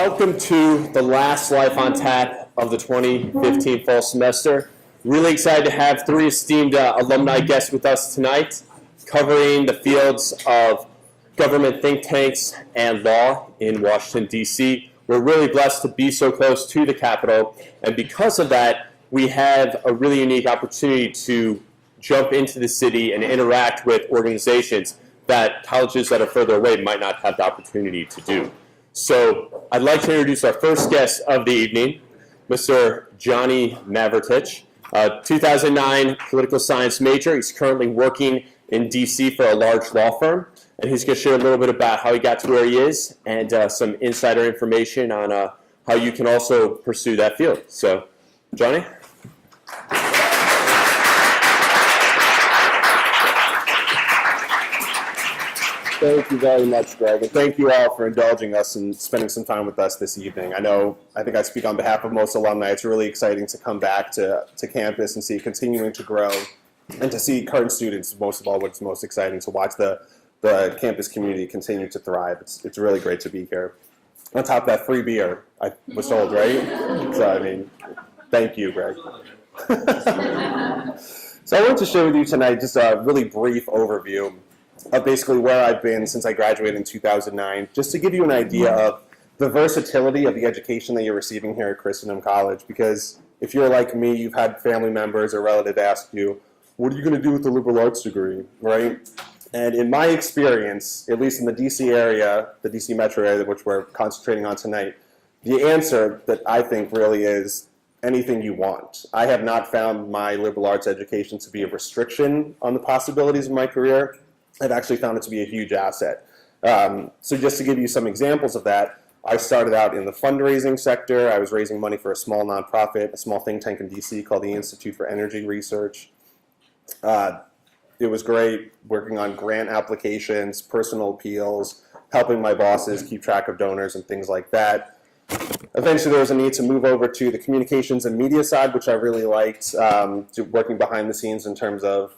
Welcome to the last Life on Tap of the 2015 fall semester. Really excited to have three esteemed alumni guests with us tonight, covering the fields of government think tanks and law in Washington, D.C. We're really blessed to be so close to the Capitol, and because of that, we have a really unique opportunity to jump into the city and interact with organizations that colleges that are further away might not have the opportunity to do. So I'd like to introduce our first guest of the evening, Mr. Johnny Mavretich, 2009 political science major. He's currently working in D.C. for a large law firm, and he's going to share a little bit about how he got to where he is and some insider information on how you can also pursue that field. So, Johnny? Thank you very much, Greg, and thank you all for indulging us and spending some time with us this evening. I think I speak on behalf of most alumni. It's really exciting to come back to campus and see it continuing to grow, and to see current students, most of all, what's most exciting, to watch the campus community continue to thrive. It's really great to be here. On top of that, free beer, I was told, right? So, thank you, Greg. So I wanted to share with you tonight just a really brief overview of basically where I've been since I graduated in 2009, just to give you an idea of the versatility of the education that you're receiving here at Christendom College. Because if you're like me, you've had family members or relatives ask you, what are you going to do with the liberal arts degree, right? And in my experience, at least in the DC area, the DC metro area, which we're concentrating on tonight, the answer that I think really is anything you want. I have not found my liberal arts education to be a restriction on the possibilities of my career. I've actually found it to be a huge asset. So just to give you some examples of that, I started out in the fundraising sector. I was raising money for a small nonprofit, a small think tank in DC called the Institute for Energy Research. It was great working on grant applications, personal appeals, helping my bosses keep track of donors and things like that. Eventually there was a need to move over to the communications and media side, which I really liked, working behind the scenes in terms of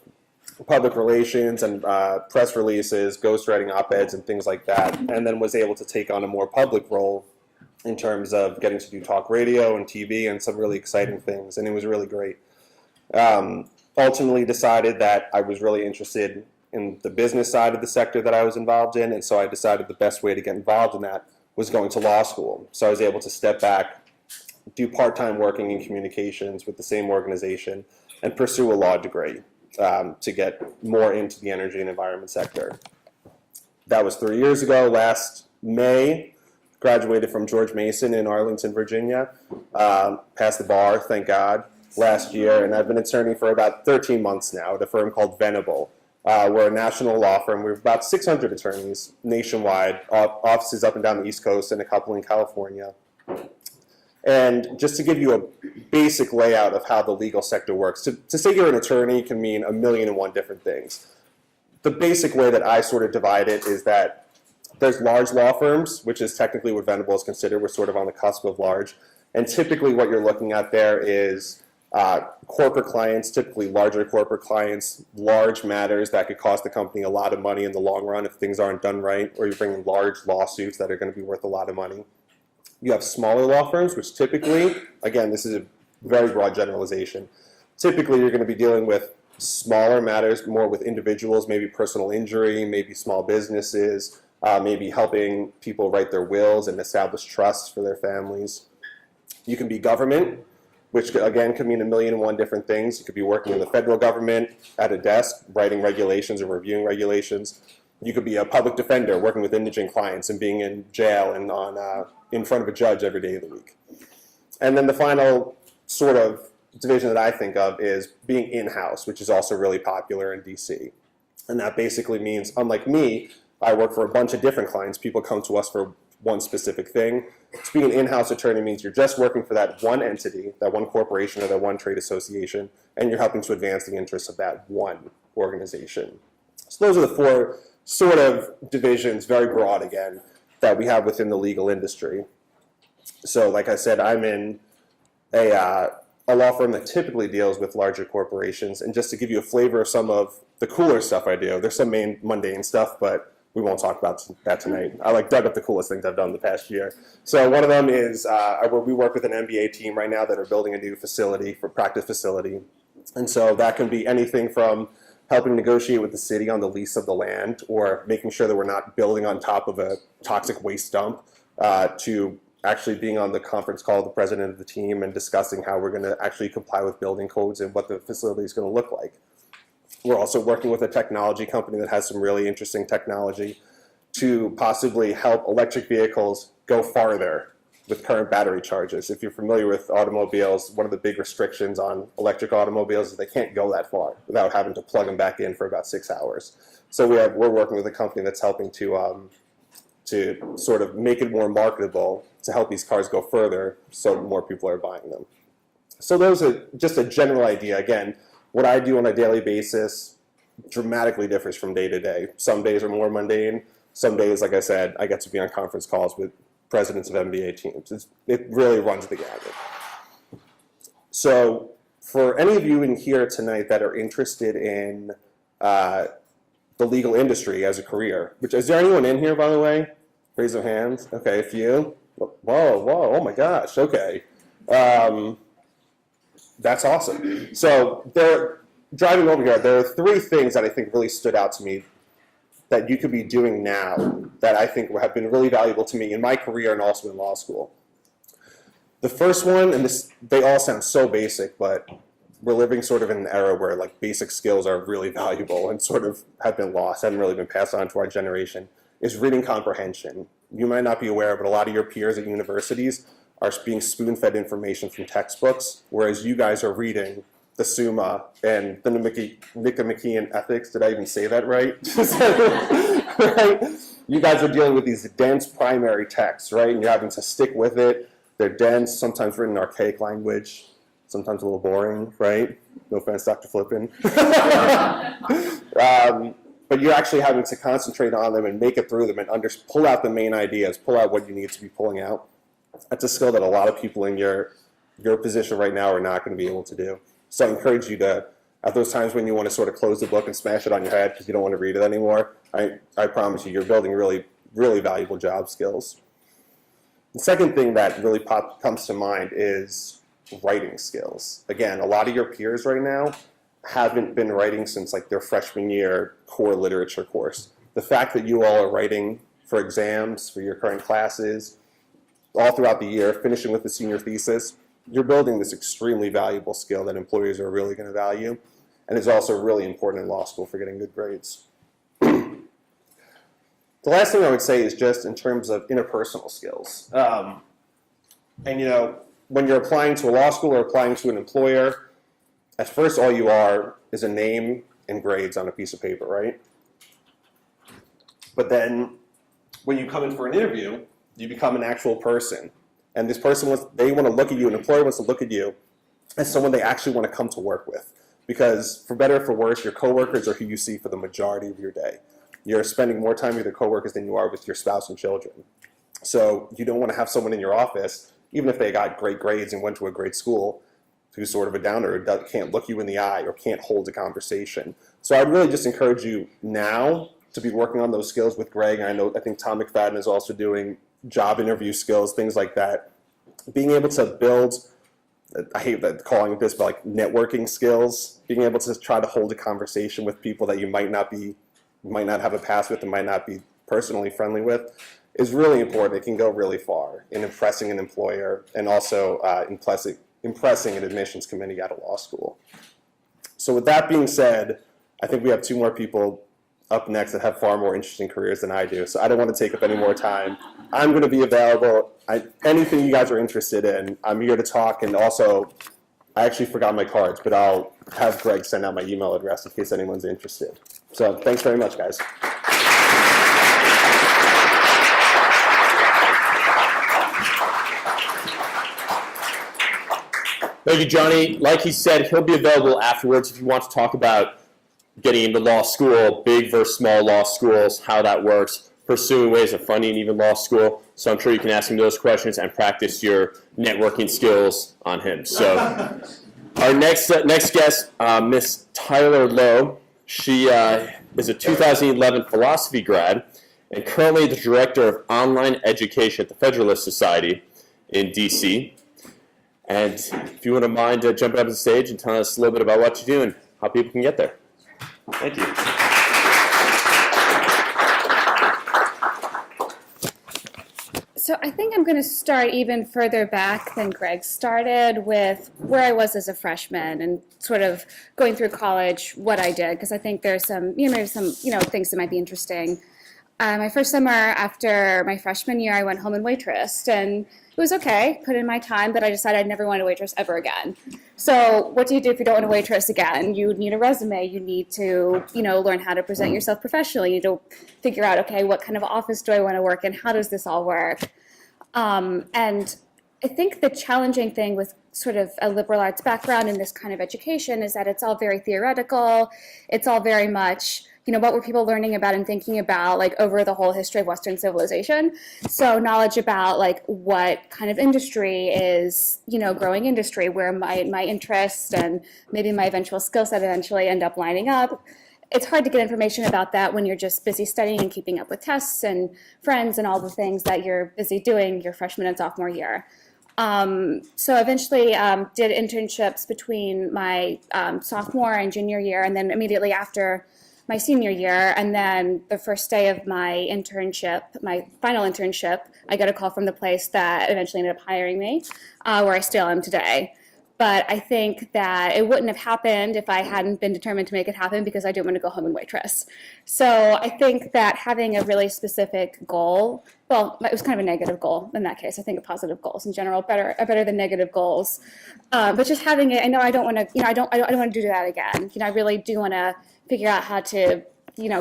public relations and press releases, ghostwriting op-eds and things like that, and then was able to take on a more public role in terms of getting to do talk radio and TV and some really exciting things, and it was really great. Ultimately decided that I was really interested in the business side of the sector that I was involved in, and so I decided the best way to get involved in that was going to law school. So I was able to step back, do part-time working in communications with the same organization, and pursue a law degree. To get more into the energy and environment sector. That was 3 years ago. Last May, graduated from George Mason in Arlington, Virginia. Passed the bar, thank God, last year, and I've been attorney for about 13 months now at a firm called Venable. We're a national law firm. We have about 600 attorneys nationwide, offices up and down the East Coast and a couple in California. And just to give you a basic layout of how the legal sector works, to say you're an attorney can mean 1,000,001 different things. The basic way that I sort of divide it is that there's large law firms, which is technically what Venable is considered. We're sort of on the cusp of large. And typically what you're looking at there is corporate clients, typically larger corporate clients, large matters that could cost the company a lot of money in the long run if things aren't done right, or you're bringing large lawsuits that are going to be worth a lot of money. You have smaller law firms, which typically, again, this is a very broad generalization, typically you're going to be dealing with smaller matters, more with individuals, maybe personal injury, maybe small businesses, maybe helping people write their wills and establish trusts for their families. You can be government, which again could mean 1,000,001 different things. You could be working in the federal government at a desk, writing regulations or reviewing regulations. You could be a public defender working with indigent clients and being in jail and in front of a judge every day of the week. And then the final sort of division that I think of is being in-house, which is also really popular in DC. And that basically means, unlike me, I work for a bunch of different clients. People come to us for one specific thing. So being an in-house attorney means you're just working for that one entity, that one corporation or that one trade association, and you're helping to advance the interests of that one organization. So those are the four sort of divisions, very broad again, that we have within the legal industry. So like I said, I'm in a law firm that typically deals with larger corporations. And just to give you a flavor of some of the cooler stuff I do, there's some mundane stuff, but we won't talk about that tonight. I dug up the coolest things I've done the past year. So one of them is we work with an MBA team right now that are building a new facility for practice facility. And so that can be anything from helping negotiate with the city on the lease of the land, or making sure that we're not building on top of a toxic waste dump, to actually being on the conference call with the president of the team and discussing how we're going to actually comply with building codes and what the facility is going to look like. We're also working with a technology company that has some really interesting technology to possibly help electric vehicles go farther with current battery charges. If you're familiar with automobiles, one of the big restrictions on electric automobiles is they can't go that far without having to plug them back in for about 6 hours. So we're working with a company that's helping to sort of make it more marketable to help these cars go further so more people are buying them. So those are just a general idea. Again, what I do on a daily basis dramatically differs from day to day. Some days are more mundane. Some days, like I said, I get to be on conference calls with presidents of MBA teams. It really runs the gamut. So for any of you in here tonight that are interested in the legal industry as a career, which is there anyone in here, by the way? Raise your hands. Okay, a few. Whoa, oh my gosh, okay. That's awesome. So driving over here, there are 3 things that I think really stood out to me that you could be doing now that I think have been really valuable to me in my career and also in law school. The first one, and they all sound so basic, but we're living sort of in an era where basic skills are really valuable and sort of have been lost, haven't really been passed on to our generation, is reading comprehension. You might not be aware, but a lot of your peers at universities are being spoon-fed information from textbooks, whereas you guys are reading the Summa and the Nicomachean Ethics. Did I even say that right? Right? You guys are dealing with these dense primary texts, right? And you're having to stick with it. They're dense, sometimes written in archaic language, sometimes a little boring, right? No offense, Dr. Flippin. But you're actually having to concentrate on them and make it through them and pull out the main ideas, pull out what you need to be pulling out. That's a skill that a lot of people in your position right now are not going to be able to do. So I encourage you to, at those times when you want to sort of close the book and smash it on your head because you don't want to read it anymore, I promise you, you're building really, really valuable job skills. The second thing that really comes to mind is writing skills. Again, a lot of your peers right now haven't been writing since their freshman year core literature course. The fact that you all are writing for exams, for your current classes, all throughout the year, finishing with the senior thesis, you're building this extremely valuable skill that employers are really going to value, and is also really important in law school for getting good grades. The last thing I would say is just in terms of interpersonal skills. And when you're applying to a law school or applying to an employer, at first all you are is a name and grades on a piece of paper, right? But then when you come in for an interview, you become an actual person. And this person they want to look at you, an employer wants to look at you as someone they actually want to come to work with. Because for better or for worse, your coworkers are who you see for the majority of your day. You're spending more time with your coworkers than you are with your spouse and children. So you don't want to have someone in your office, even if they got great grades and went to a great school, who's sort of a downer, or can't look you in the eye or can't hold a conversation. So I'd really just encourage you now to be working on those skills with Greg. And I think Tom McFadden is also doing job interview skills, things like that. Being able to build, I hate calling it this, but networking skills, being able to try to hold a conversation with people that you might not have a past with and might not be personally friendly with, is really important. It can go really far in impressing an employer and also impressing an admissions committee at a law school. So with that being said, I think we have 2 more people up next that have far more interesting careers than I do. So I don't want to take up any more time. I'm going to be available. Anything you guys are interested in, I'm here to talk. And also, I actually forgot my cards, but I'll have Greg send out my email address in case anyone's interested. So thanks very much, guys. Thank you, Johnny. Like he said, he'll be available afterwards if you want to talk about getting into law school, big versus small law schools, how that works, pursuing ways of funding even law school. So I'm sure you can ask him those questions and practice your networking skills on him. So our next guest, Miss Tyler Lowe. She is a 2011 philosophy grad and currently the Director of Online Education at the Federalist Society in DC. And if you wouldn't mind jumping up on the stage and telling us a little bit about what you do and how people can get there. Thank you. So I think I'm going to start even further back than Greg started, with where I was as a freshman and sort of going through college, what I did, because I think there's some, maybe some, things that might be interesting. My first summer after my freshman year, I went home and waitressed, and it was okay, put in my time, but I decided I'd never want to waitress ever again. So what do you do if you don't want to waitress again? You need a resume. You need to, learn how to present yourself professionally. You need to figure out, okay, what kind of office do I want to work in? How does this all work? And I think the challenging thing with sort of a liberal arts background in this kind of education is that it's all very theoretical. It's all very much, what were people learning about and thinking about, like, over the whole history of Western civilization. So knowledge about, like, what kind of industry is, growing industry, where my interests and maybe my eventual skill set eventually end up lining up. It's hard to get information about that when you're just busy studying and keeping up with tests and friends and all the things that you're busy doing your freshman and sophomore year. So eventually did internships between my sophomore and junior year, and then immediately after my senior year, and then the first day of my internship, my final internship, I got a call from the place that eventually ended up hiring me, where I still am today. But I think that it wouldn't have happened if I hadn't been determined to make it happen, because I didn't want to go home and waitress. So I think that having a really specific goal, well, it was kind of a negative goal in that case. I think positive goals in general are better than negative goals. But just having it, I know I don't want to, I don't want to do that again. I really do want to figure out how to,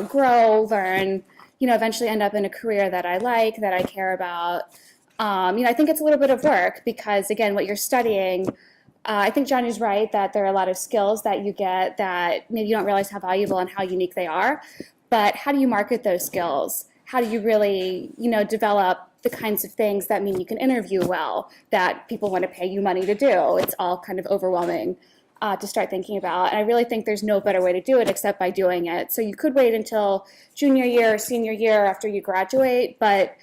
grow, learn, eventually end up in a career that I like, that I care about. I think it's a little bit of work, because again, what you're studying, I think John is right that there are a lot of skills that you get that maybe you don't realize how valuable and how unique they are. But how do you market those skills? How do you really, develop the kinds of things that mean you can interview well, that people want to pay you money to do? It's all kind of overwhelming to start thinking about. And I really think there's no better way to do it except by doing it. So you could wait until junior year or senior year after you graduate, but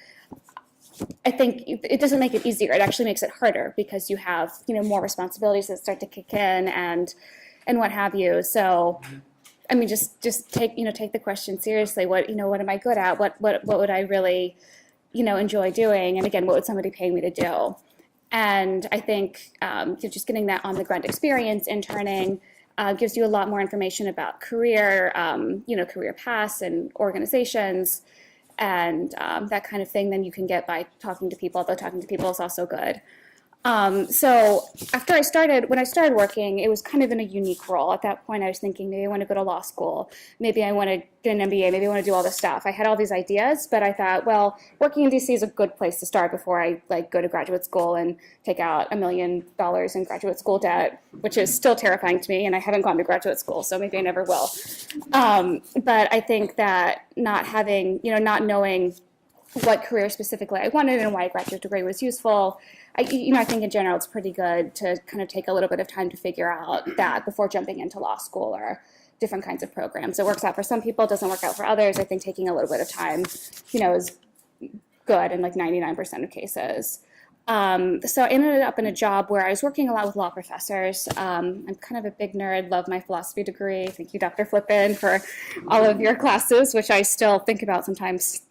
I think it doesn't make it easier. It actually makes it harder, because you have, more responsibilities that start to kick in and what have you. So, I mean, just take the question seriously. What am I good at? What would I really, enjoy doing? And again, what would somebody pay me to do? And I think just getting that on the ground experience, interning, gives you a lot more information about career, career paths and organizations, and that kind of thing than you can get by talking to people, although talking to people is also good. So when I started working, it was kind of in a unique role. At that point, I was thinking, maybe I want to go to law school. Maybe I want to get an MBA. Maybe I want to do all this stuff. I had all these ideas, but I thought, well, working in DC is a good place to start before I go to graduate school and take out $1 million in graduate school debt, which is still terrifying to me. And I haven't gone to graduate school, so maybe I never will. But I think that not knowing what career specifically I wanted and why a graduate degree was useful, I think in general it's pretty good to kind of take a little bit of time to figure out that before jumping into law school or different kinds of programs. It works out for some people, it doesn't work out for others. I think taking a little bit of time, is good in like 99% of cases. So I ended up in a job where I was working a lot with law professors. I'm kind of a big nerd, love my philosophy degree. Thank you, Dr. Flippin, for all of your classes, which I still think about sometimes.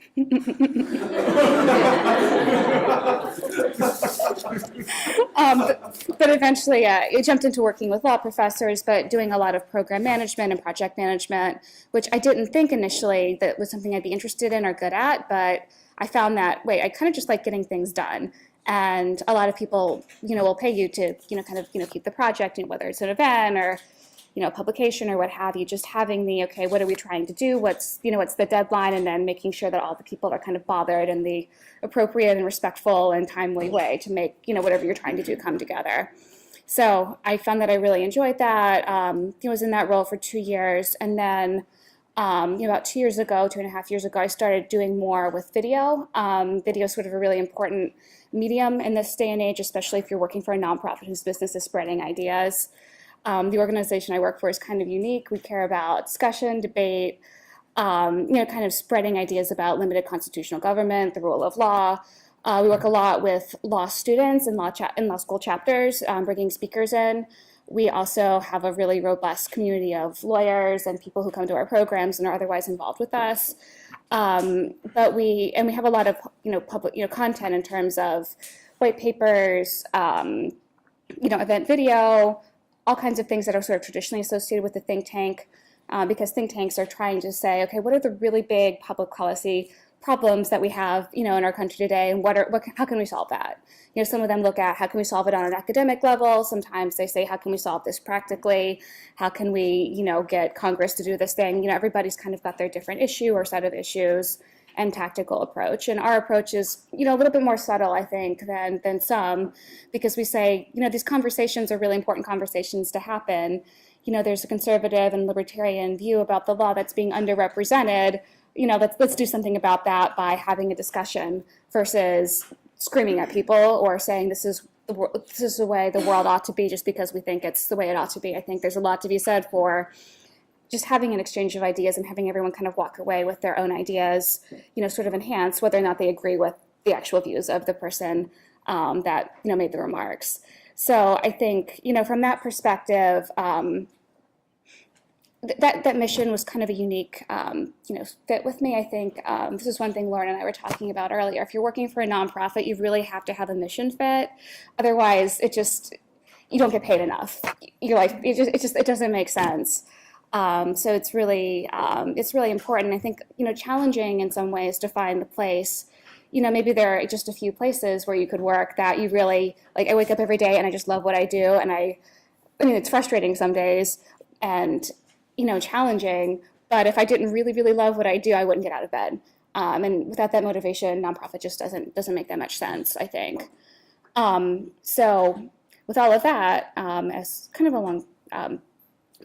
But eventually I jumped into working with law professors, but doing a lot of program management and project management, which I didn't think initially that was something I'd be interested in or good at, but I found that, I kind of just like getting things done. And a lot of people, will pay you to, keep the project, whether it's an event or, publication or what have you, just having the, okay, what are we trying to do? What's the deadline? And then making sure that all the people are kind of bothered in the appropriate and respectful and timely way to make, whatever you're trying to do come together. So I found that I really enjoyed that. I was in that role for 2 years. And then about 2 years ago, 2.5 years ago, I started doing more with video. Video is sort of a really important medium in this day and age, especially if you're working for a nonprofit whose business is spreading ideas. The organization I work for is kind of unique. We care about discussion, debate, kind of spreading ideas about limited constitutional government, the rule of law. We work a lot with law students and law school chapters, bringing speakers in. We also have a really robust community of lawyers and people who come to our programs and are otherwise involved with us. But we have a lot of public content in terms of white papers, event video, all kinds of things that are sort of traditionally associated with the think tank, because think tanks are trying to say, okay, what are the really big public policy problems that we have, in our country today, and how can we solve that? Some of them look at how can we solve it on an academic level. Sometimes they say, how can we solve this practically? How can we, get Congress to do this thing? Everybody's kind of got their different issue or set of issues and tactical approach. And our approach is, a little bit more subtle, I think, than some, because we say, these conversations are really important conversations to happen. There's a conservative and libertarian view about the law that's being underrepresented. Let's do something about that by having a discussion versus screaming at people or saying this is the way the world ought to be just because we think it's the way it ought to be. I think there's a lot to be said for just having an exchange of ideas and having everyone kind of walk away with their own ideas, sort of enhance whether or not they agree with the actual views of the person that made the remarks. So I think from that perspective, that mission was kind of a unique, fit with me. I think this is one thing Lauren and I were talking about earlier. If you're working for a nonprofit, you really have to have a mission fit. Otherwise, you don't get paid enough. You're like, it doesn't make sense. So it's really important. I think, challenging in some ways to find the place. Maybe there are just a few places where you could work that you really, like, I wake up every day and I just love what I do. And I mean, it's frustrating some days and, challenging, but if I didn't really, really love what I do, I wouldn't get out of bed. And without that motivation, nonprofit just doesn't make that much sense, I think. So with all of that, as kind of a long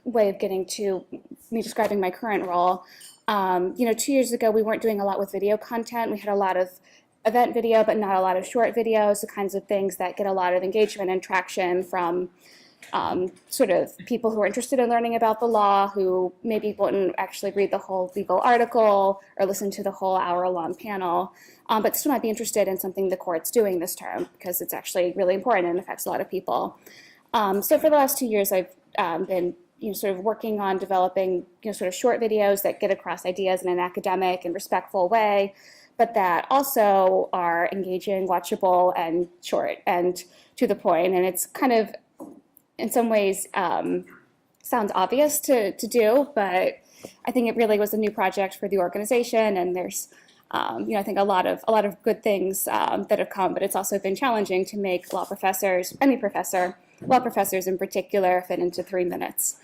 way of getting to me describing my current role, 2 years ago, we weren't doing a lot with video content. We had a lot of event video, but not a lot of short videos, the kinds of things that get a lot of engagement and traction from sort of people who are interested in learning about the law, who maybe wouldn't actually read the whole legal article or listen to the whole hour-long panel, but still might be interested in something the court's doing this term because it's actually really important and affects a lot of people. So for the last 2 years, I've been sort of working on developing sort of short videos that get across ideas in an academic and respectful way, but that also are engaging, watchable, and short and to the point. And it's kind of, in some ways, sounds obvious to do, but I think it really was a new project for the organization, and there's I think a lot of good things that have come, but it's also been challenging to make law professors in particular, fit into 3 minutes.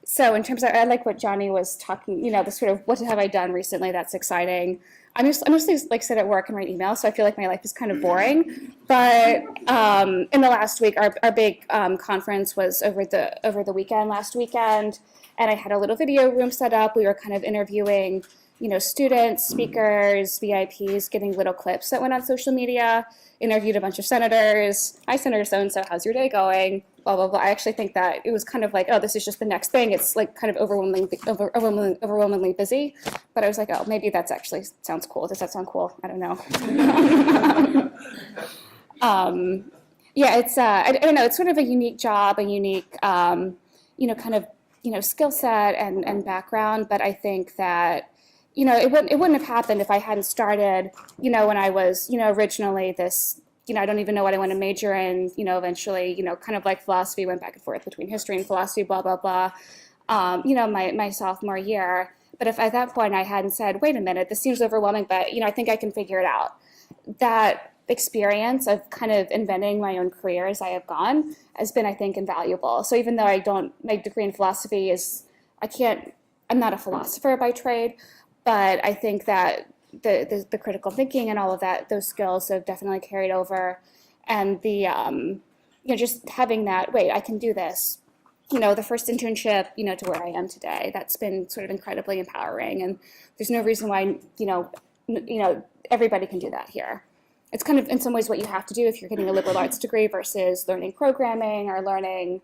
So in terms of, I like what Johnny was talking, the sort of what have I done recently that's exciting. I'm mostly like sit at work and write emails, so I feel like my life is kind of boring. But in the last week, our big conference was over the weekend, last weekend, and I had a little video room set up. We were kind of interviewing students, speakers, VIPs, getting little clips that went on social media, interviewed a bunch of senators. Hi, Senator so-and-so, how's your day going? Blah, blah, blah. I actually think that it was kind of like, oh, this is just the next thing. It's like kind of overwhelmingly busy. But I was like, oh, maybe that's actually sounds cool. Does that sound cool? I don't know. Yeah, it's, I don't know, it's sort of a unique job, a unique, kind of, skill set and background. But I think that, it wouldn't have happened if I hadn't started, when I was, originally this, I don't even know what I want to major in, eventually, kind of like philosophy, went back and forth between history and philosophy, blah, blah, blah, my sophomore year. But if at that point I hadn't said, wait a minute, this seems overwhelming, but, I think I can figure it out. That experience of kind of inventing my own career as I have gone has been, I think, invaluable. So even though my degree in philosophy I'm not a philosopher by trade, but I think that the critical thinking and all of that, those skills have definitely carried over. And the, just having that, wait, I can do this, the first internship, to where I am today, that's been sort of incredibly empowering. And there's no reason why, everybody can do that here. It's kind of in some ways what you have to do if you're getting a liberal arts degree versus learning programming or learning,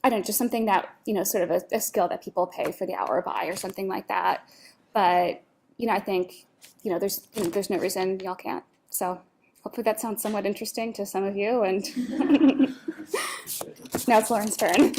I don't know, just something that, sort of a skill that people pay for the hour by or something like that. But, I think, there's no reason y'all can't. So hopefully that sounds somewhat interesting to some of you. And now it's Lauren's turn.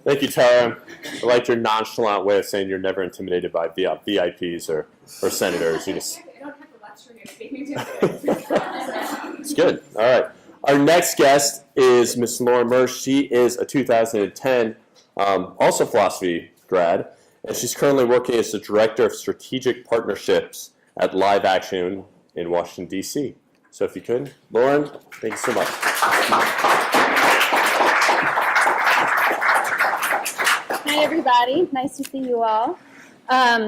Thank you, Tara. I liked your nonchalant way of saying you're never intimidated by VIPs or senators. You just. I don't have the luxury of being intimidated. It's good. All right. Our next guest is Ms. Lauren Merz. She is a 2010 also philosophy grad, and she's currently working as the Director of Strategic Partnerships at Live Action in Washington, D.C. So if you could, Lauren, thank you so much. Hi, everybody. Nice to see you all.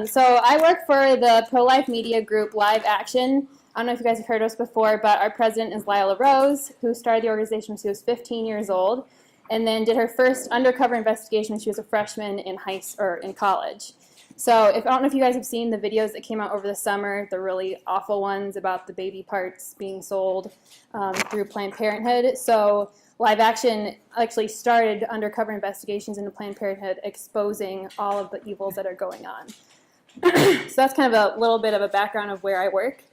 So I work for the pro-life media group Live Action. I don't know if you guys have heard of us before, but our president is Lila Rose, who started the organization when she was 15 years old, and then did her first undercover investigation when she was a freshman in college. So I don't know if you guys have seen the videos that came out over the summer, the really awful ones about the baby parts being sold through Planned Parenthood. So Live Action actually started undercover investigations into Planned Parenthood, exposing all of the evils that are going on. So that's kind of a little bit of a background of where I work.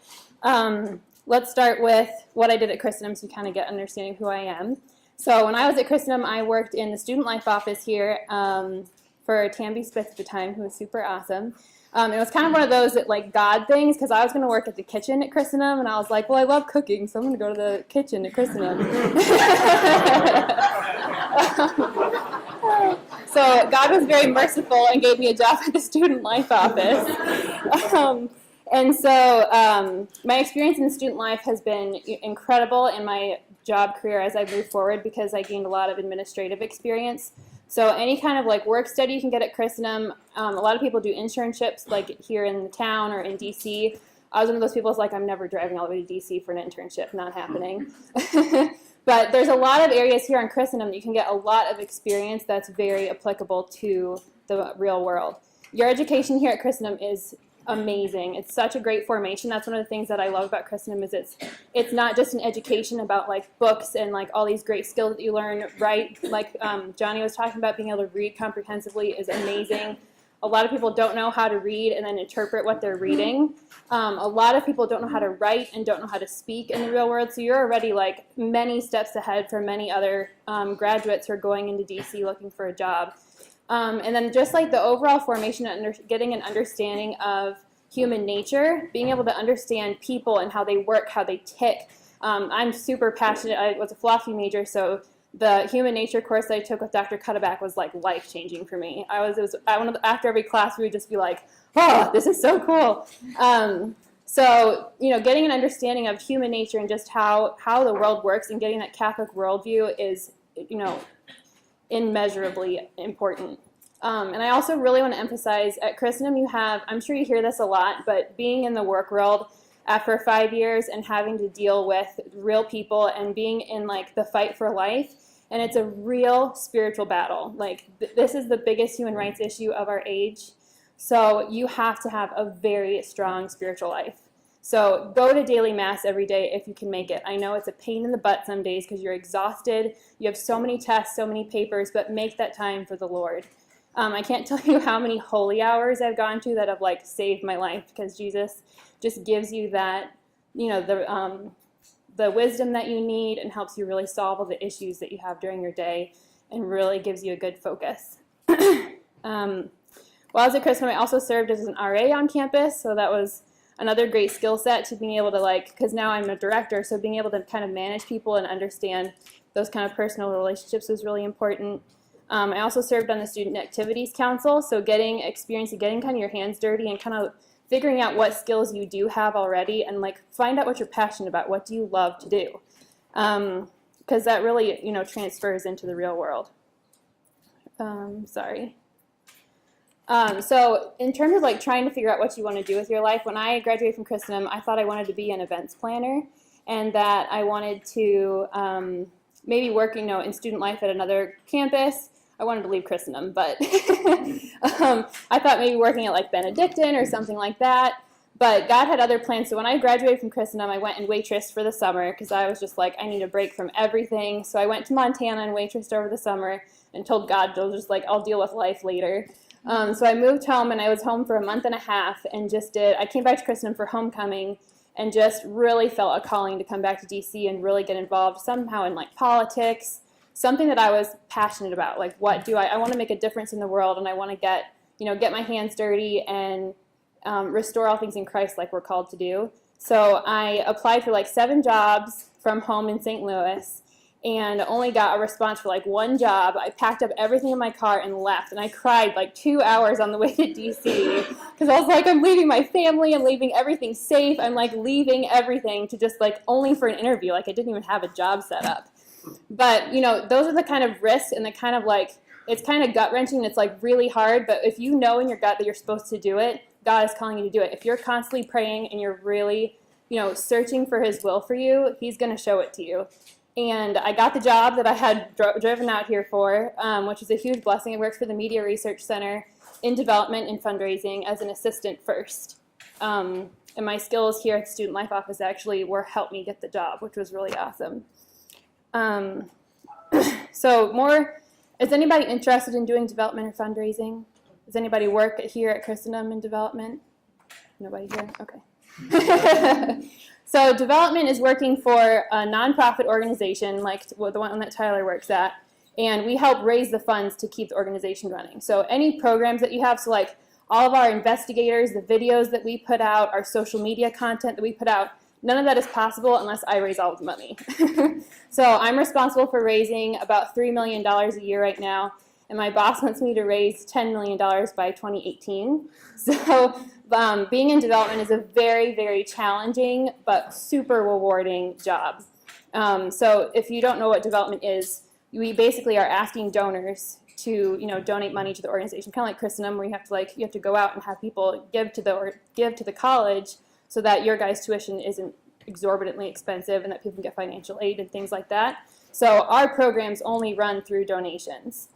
Let's start with what I did at Christendom so you kind of get an understanding of who I am. So when I was at Christendom, I worked in the student life office here for Tamby Spitz at the time, who was super awesome. It was kind of one of those God things, because I was going to work at the kitchen at Christendom, and I was like, well, I love cooking, so I'm going to go to the kitchen at Christendom. So God was very merciful and gave me a job at the student life office. And so my experience in the student life has been incredible in my job career as I move forward, because I gained a lot of administrative experience. So any kind of work study you can get at Christendom. A lot of people do internships here in the town or in DC. I was one of those people who's I'm never driving all the way to DC for an internship, not happening. But there's a lot of areas here on Christendom that you can get a lot of experience that's very applicable to the real world. Your education here at Christendom is amazing. It's such a great formation. That's one of the things that I love about Christendom is it's not just an education about books and all these great skills that you learn, right? Johnny was talking about, being able to read comprehensively is amazing. A lot of people don't know how to read and then interpret what they're reading. A lot of people don't know how to write and don't know how to speak in the real world. So you're already many steps ahead from many other graduates who are going into DC looking for a job. And then just the overall formation and getting an understanding of human nature, being able to understand people and how they work, how they tick. I'm super passionate. I was a philosophy major, so the human nature course that I took with Dr. Cutterback was life-changing for me. After every class, we would just be oh, this is so cool. So, getting an understanding of human nature and just how the world works and getting that Catholic worldview is, immeasurably important. And I also really want to emphasize at Christendom I'm sure you hear this a lot, but being in the work world after 5 years and having to deal with real people and being in the fight for life, and it's a real spiritual battle. This is the biggest human rights issue of our age. So you have to have a very strong spiritual life. So go to daily mass every day if you can make it. I know it's a pain in the butt some days because you're exhausted. You have so many tests, so many papers, but make that time for the Lord. I can't tell you how many holy hours I've gone to that have saved my life, because Jesus just gives you that, the wisdom that you need and helps you really solve all the issues that you have during your day and really gives you a good focus. While I was at Christendom, I also served as an RA on campus, so that was another great skill set to being able to because now I'm a director, so being able to kind of manage people and understand those kind of personal relationships was really important. I also served on the Student Activities Council, so getting experience and getting kind of your hands dirty and kind of figuring out what skills you do have already and find out what you're passionate about. What do you love to do? Because that really, transfers into the real world. So in terms of like trying to figure out what you want to do with your life, when I graduated from Christendom, I thought I wanted to be an events planner and that I wanted to maybe work, in student life at another campus. I wanted to leave Christendom, but I thought maybe working at like Benedictine or something like that. But God had other plans. So when I graduated from Christendom, I went and waitressed for the summer because I was just like, I need a break from everything. So I went to Montana and waitressed over the summer and told God, I'll deal with life later. So I moved home, and I was home for a month and a half, and I came back to Christendom for homecoming and just really felt a calling to come back to DC and really get involved somehow in like politics, something that I was passionate about. Like, I want to make a difference in the world, and I want to get my hands dirty and restore all things in Christ like we're called to do. So I applied for like 7 jobs from home in St. Louis and only got a response for like 1 job. I packed up everything in my car and left, and I cried like 2 hours on the way to DC because I was like, I'm leaving my family, I'm leaving everything safe, I'm like leaving everything to just like only for an interview. Like I didn't even have a job set up. But those are the kind of risks and the kind of like, it's kind of gut-wrenching and it's like really hard, but if you know in your gut that you're supposed to do it, God is calling you to do it. If you're constantly praying and you're really, searching for his will for you, he's going to show it to you. And I got the job that I had driven out here for, which is a huge blessing. I worked for the Media Research Center in development and fundraising as an assistant first. And my skills here at the Student Life Office actually helped me get the job, which was really awesome. Is anybody interested in doing development or fundraising? Does anybody work here at Christendom in development? Nobody here? Okay. So development is working for a nonprofit organization like the one that Tyler works at, and we help raise the funds to keep the organization running. So any programs that you have, so like all of our investigators, the videos that we put out, our social media content that we put out, none of that is possible unless I raise all of the money. So I'm responsible for raising about $3 million a year right now, and my boss wants me to raise $10 million by 2018. So being in development is a very, very challenging but super rewarding job. So if you don't know what development is, we basically are asking donors to donate money to the organization, kind of like Christendom, where you have to go out and have people give to the college so that your guys' tuition isn't exorbitantly expensive and that people can get financial aid and things like that. So our programs only run through donations.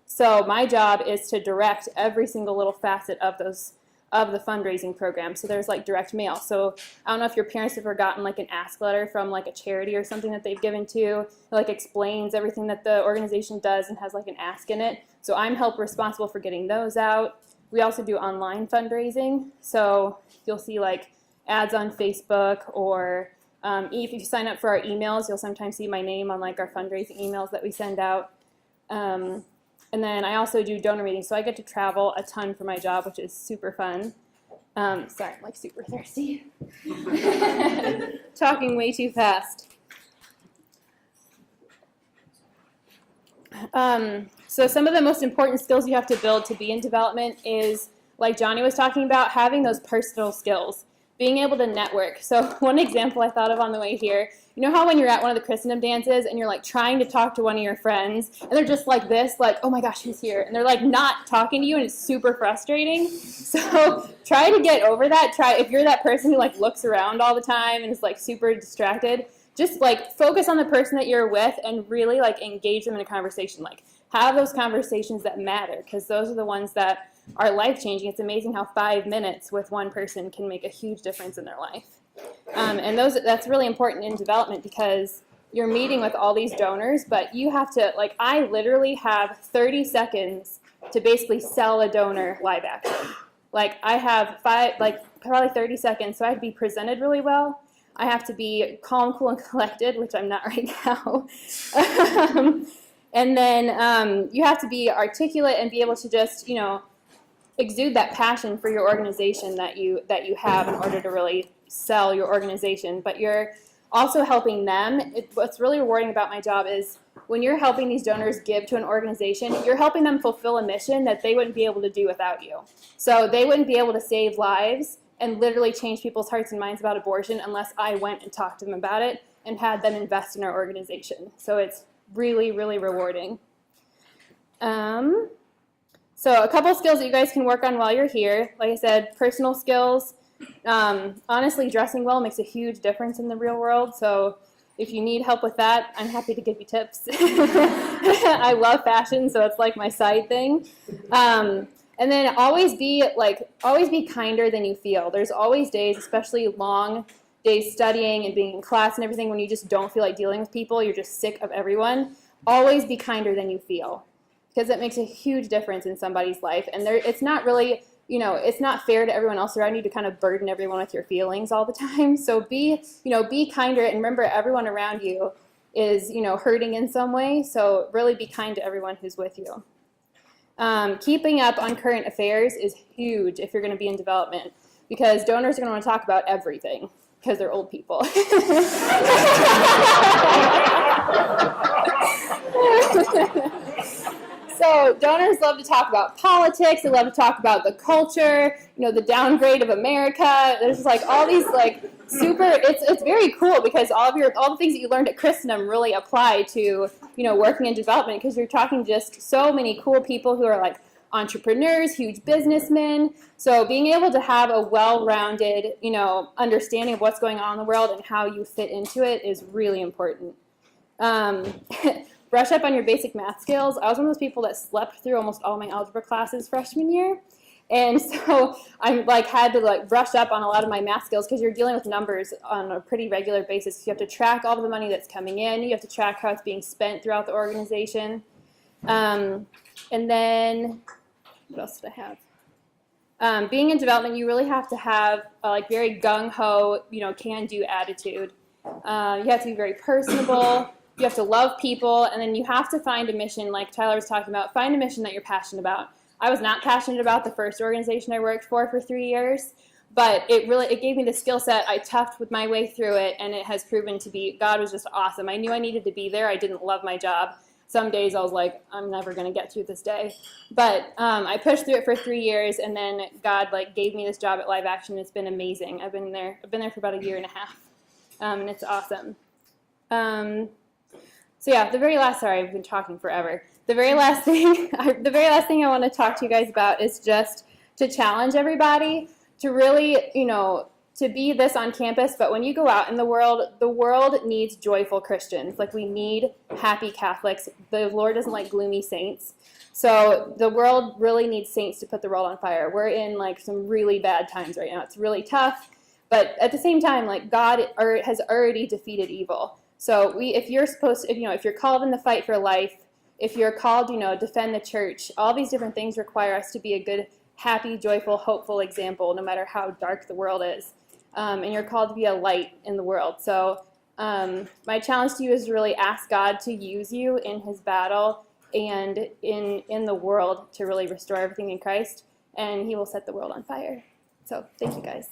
So my job is to direct every single little facet of the fundraising program. So there's like direct mail. So I don't know if your parents have ever gotten like an ask letter from like a charity or something that they've given to. It like explains everything that the organization does and has like an ask in it. So I'm responsible for getting those out. We also do online fundraising. So you'll see like ads on Facebook, or if you sign up for our emails, you'll sometimes see my name on like our fundraising emails that we send out. And then I also do donor meetings, so I get to travel a ton for my job, which is super fun. Sorry, I'm like super thirsty. Talking way too fast. So some of the most important skills you have to build to be in development is, like Johnny was talking about, having those personal skills, being able to network. So one example I thought of on the way here, you know how when you're at one of the Christendom dances and you're like trying to talk to one of your friends and they're just like this, like, oh my gosh, who's here? And they're like not talking to you and it's super frustrating. So try to get over that. If you're that person who like looks around all the time and is like super distracted, just like focus on the person that you're with and really like engage them in a conversation. Like have those conversations that matter, because those are the ones that are life-changing. It's amazing how 5 minutes with one person can make a huge difference in their life. And that's really important in development, because you're meeting with all these donors, but you have to, like, I literally have 30 seconds to basically sell a donor live action. Like, I have probably 30 seconds, so I have to be presented really well. I have to be calm, cool, and collected, which I'm not right now. And then you have to be articulate and be able to just, exude that passion for your organization that you have in order to really sell your organization. But you're also helping them. What's really rewarding about my job is when you're helping these donors give to an organization, you're helping them fulfill a mission that they wouldn't be able to do without you. So they wouldn't be able to save lives and literally change people's hearts and minds about abortion unless I went and talked to them about it and had them invest in our organization. So it's really, really rewarding. So a couple skills that you guys can work on while you're here. Like I said, personal skills. Honestly, dressing well makes a huge difference in the real world. So if you need help with that, I'm happy to give you tips. I love fashion, so it's like my side thing. And then always be kinder than you feel. There's always days, especially long days studying and being in class and everything, when you just don't feel like dealing with people, you're just sick of everyone. Always be kinder than you feel, because it makes a huge difference in somebody's life. And it's not really, it's not fair to everyone else around you to kind of burden everyone with your feelings all the time. So be kinder, and remember, everyone around you is, hurting in some way. So really be kind to everyone who's with you. Keeping up on current affairs is huge if you're going to be in development, because donors are going to want to talk about everything because they're old people. So donors love to talk about politics. They love to talk about the culture, the downgrade of America. There's just all these super. It's very cool, because all the things that you learned at Christendom really apply to working in development, because you're talking just so many cool people who are entrepreneurs, huge businessmen. So being able to have a well-rounded understanding of what's going on in the world and how you fit into it is really important. Brush up on your basic math skills. I was one of those people that slept through almost all my algebra classes freshman year. And so I had to brush up on a lot of my math skills, because you're dealing with numbers on a pretty regular basis. You have to track all of the money that's coming in. You have to track how it's being spent throughout the organization. And then, what else did I have? Being in development, you really have to have a very gung-ho, can-do attitude. You have to be very personable. You have to love people, and then you have to find a mission, like Tyler was talking about. Find a mission that you're passionate about. I was not passionate about the first organization I worked for 3 years, but it gave me the skill set. I toughed with my way through it, and it has proven to be, God was just awesome. I knew I needed to be there. I didn't love my job. Some days I was like, I'm never going to get through this day. But I pushed through it for 3 years, and then God gave me this job at Live Action. It's been amazing. I've been there for about 1.5 years, and it's awesome. So yeah, sorry, I've been talking forever. The very last thing I want to talk to you guys about is just to challenge everybody to really, to be this on campus, but when you go out in the world needs joyful Christians. We need happy Catholics. The Lord doesn't like gloomy saints. So the world really needs saints to put the world on fire. We're in some really bad times right now. It's really tough, but at the same time, God has already defeated evil. So if you're called in the fight for life, if you're called, defend the church, all these different things require us to be a good, happy, joyful, hopeful example, no matter how dark the world is. And you're called to be a light in the world. So my challenge to you is to really ask God to use you in his battle and in the world to really restore everything in Christ, and he will set the world on fire. So thank you guys.